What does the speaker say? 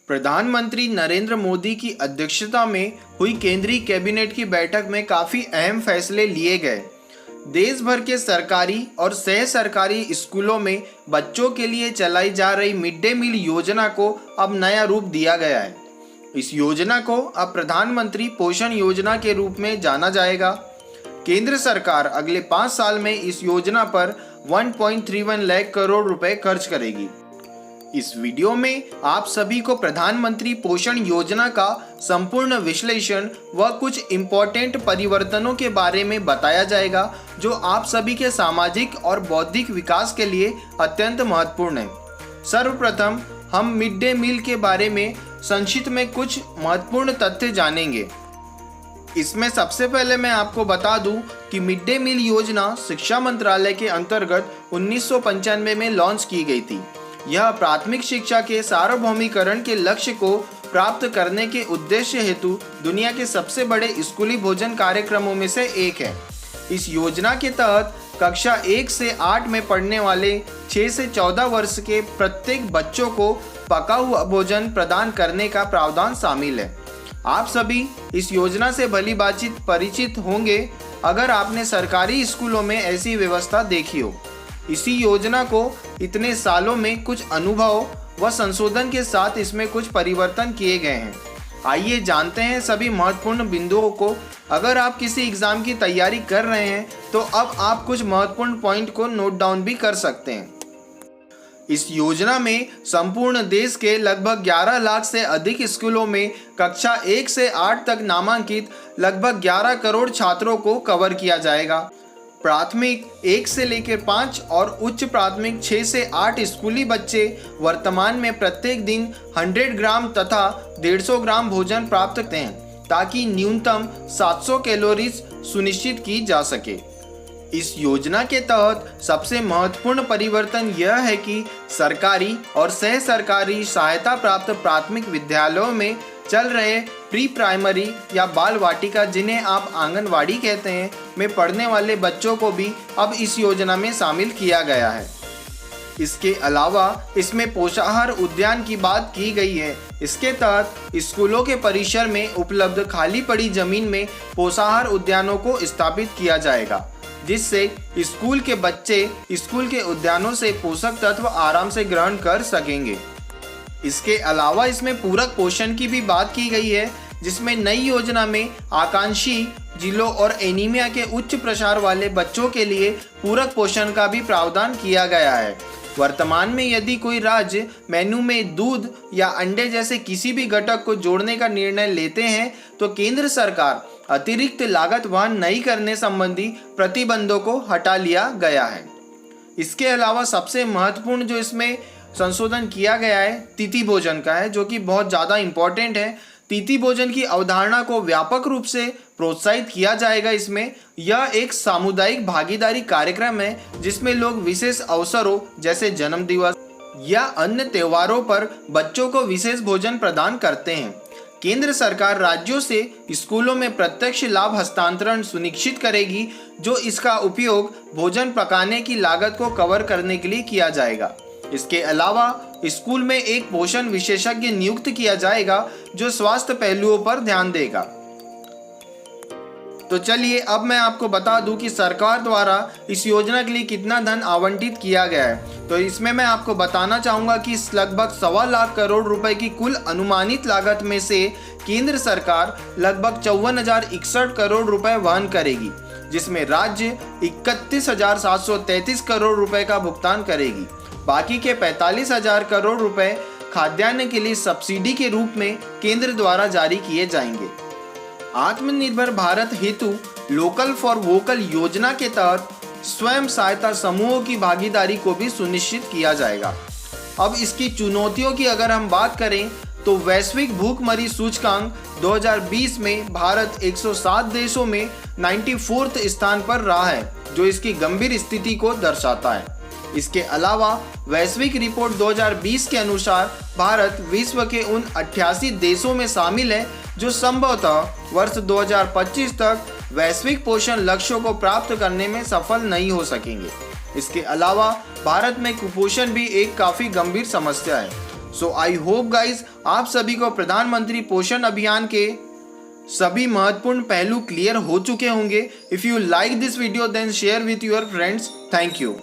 प्रधानमंत्री नरेंद्र मोदी की अध्यक्षता में हुई केंद्रीय कैबिनेट की बैठक में काफ़ी अहम फैसले लिए गए। देश भर के सरकारी और सह सरकारी स्कूलों में बच्चों के लिए चलाई जा रही मिड डे मील योजना को अब नया रूप दिया गया है। इस योजना को अब प्रधानमंत्री पोषण योजना के रूप में जाना जाएगा। केंद्र सरकार अगले 5 साल में इस योजना पर 1.31 लाख करोड़ रुपए खर्च करेगी। इस वीडियो में आप सभी को प्रधानमंत्री पोषण योजना का संपूर्ण विश्लेषण व कुछ इम्पोर्टेंट परिवर्तनों के बारे में बताया जाएगा जो आप सभी के सामाजिक और बौद्धिक विकास के लिए अत्यंत महत्वपूर्ण है। सर्वप्रथम हम मिड डे मील के बारे में संक्षिप्त में कुछ महत्वपूर्ण तथ्य जानेंगे। इसमें सबसे पहले मैं आपको बता दूं कि मिड डे मील योजना शिक्षा मंत्रालय के अंतर्गत 1995 में लॉन्च की गई थी। यह प्राथमिक शिक्षा के सार्वभौमिकरण के लक्ष्य को प्राप्त करने के उद्देश्य हेतु दुनिया के सबसे बड़े स्कूली भोजन कार्यक्रमों में से एक है। इस योजना के तहत कक्षा 1 से 8 में पढ़ने वाले 6 से 14 वर्ष के प्रत्येक बच्चों को पका हुआ भोजन प्रदान करने का प्रावधान शामिल है। आप सभी इस योजना से भली भांति परिचित होंगे अगर आपने सरकारी स्कूलों में ऐसी व्यवस्था देखी हो। इसी योजना को इतने सालों में कुछ अनुभव व संशोधन के साथ इसमें कुछ परिवर्तन किए गए हैं। आइए जानते हैं सभी महत्वपूर्ण बिंदुओं को। अगर आप किसी एग्जाम की तैयारी कर रहे हैं तो अब आप कुछ महत्वपूर्ण पॉइंट को नोट डाउन भी कर सकते हैं। इस योजना में संपूर्ण देश के लगभग 11 लाख से अधिक स्कूलों में कक्षा 1 से 8 तक नामांकित लगभग 11 करोड़ छात्रों को कवर किया जाएगा। प्राथमिक 1 से लेकर 5 और उच्च प्राथमिक 6 से 8 स्कूली बच्चे वर्तमान में प्रत्येक दिन 100 ग्राम तथा 150 ग्राम भोजन प्राप्त करते हैं ताकि न्यूनतम 700 कैलोरीज सुनिश्चित की जा सके। इस योजना के तहत सबसे महत्वपूर्ण परिवर्तन यह है कि सरकारी और सह सरकारी सहायता प्राप्त प्राथमिक विद्यालयों में चल रहे प्री प्राइमरी या बाल वाटिका, जिन्हें आप आंगनवाड़ी कहते हैं, में पढ़ने वाले बच्चों को भी अब इस योजना में शामिल किया गया है। इसके अलावा इसमें पोषाहार उद्यान की बात की गई है। इसके तहत स्कूलों के परिसर में उपलब्ध खाली पड़ी जमीन में पोषाहार उद्यानों को स्थापित किया जाएगा, जिससे स्कूल के बच्चे स्कूल के उद्यानों से पोषक तत्व आराम से ग्रहण कर सकेंगे। इसके अलावा इसमें पूरक पोषण की भी बात की गई है, जिसमें नई योजना में आकांक्षी जिलों और एनीमिया के उच्च प्रसार वाले बच्चों के लिए पूरक पोषण का भी प्रावधान किया गया है। वर्तमान में यदि कोई राज्य मेनू में दूध या अंडे जैसे किसी भी घटक को जोड़ने का निर्णय लेते हैं तो केंद्र सरकार अतिरिक्त लागत वहन नहीं करने संबंधी प्रतिबंधों को हटा लिया गया है। इसके अलावा सबसे महत्वपूर्ण जो इसमें संशोधन किया गया है तिथि भोजन का है, जो कि बहुत ज़्यादा इम्पोर्टेंट है। तिथि भोजन की अवधारणा को व्यापक रूप से प्रोत्साहित किया जाएगा। इसमें यह एक सामुदायिक भागीदारी कार्यक्रम है जिसमें लोग विशेष अवसरों जैसे जन्म दिवस या अन्य त्योहारों पर बच्चों को विशेष भोजन प्रदान करते हैं। केंद्र सरकार राज्यों से स्कूलों में प्रत्यक्ष लाभ हस्तांतरण सुनिश्चित करेगी, जो इसका उपयोग भोजन पकाने की लागत को कवर करने के लिए किया जाएगा। इसके अलावा स्कूल में एक पोषण विशेषज्ञ नियुक्त किया जाएगा जो स्वास्थ्य पहलुओं पर ध्यान देगा। तो चलिए अब मैं आपको बता दूं कि सरकार द्वारा इस योजना के लिए कितना धन आवंटित किया गया है। तो इसमें मैं आपको बताना चाहूँगा कि इस लगभग 1.25 लाख करोड़ रुपए की कुल अनुमानित लागत में से केंद्र सरकार लगभग 54,061 करोड़ रुपए वहन करेगी, जिसमें राज्य 31,733 करोड़ रुपए का भुगतान करेगी। बाकी के 45,000 करोड़ रुपए खाद्यान्न के लिए सब्सिडी के रूप में केंद्र द्वारा जारी किए जाएंगे। आत्मनिर्भर भारत हेतु लोकल फॉर वोकल योजना के तहत स्वयं सहायता समूहों की भागीदारी को भी सुनिश्चित किया जाएगा। अब इसकी चुनौतियों की अगर हम बात करें तो वैश्विक भूखमरी सूचकांक 2020 में भारत 107 देशों में 94th स्थान पर रहा है, जो इसकी गंभीर स्थिति को दर्शाता है। इसके अलावा वैश्विक रिपोर्ट 2020 के अनुसार भारत विश्व के उन 88 देशों में शामिल है जो संभवतः वर्ष 2025 तक वैश्विक पोषण लक्ष्यों को प्राप्त करने में सफल नहीं हो सकेंगे। इसके अलावा भारत में कुपोषण भी एक काफ़ी गंभीर समस्या है। सो आई होप गाइज आप सभी को प्रधानमंत्री पोषण अभियान के सभी महत्वपूर्ण पहलू क्लियर हो चुके होंगे। If you like this video then share with your friends. Thank you.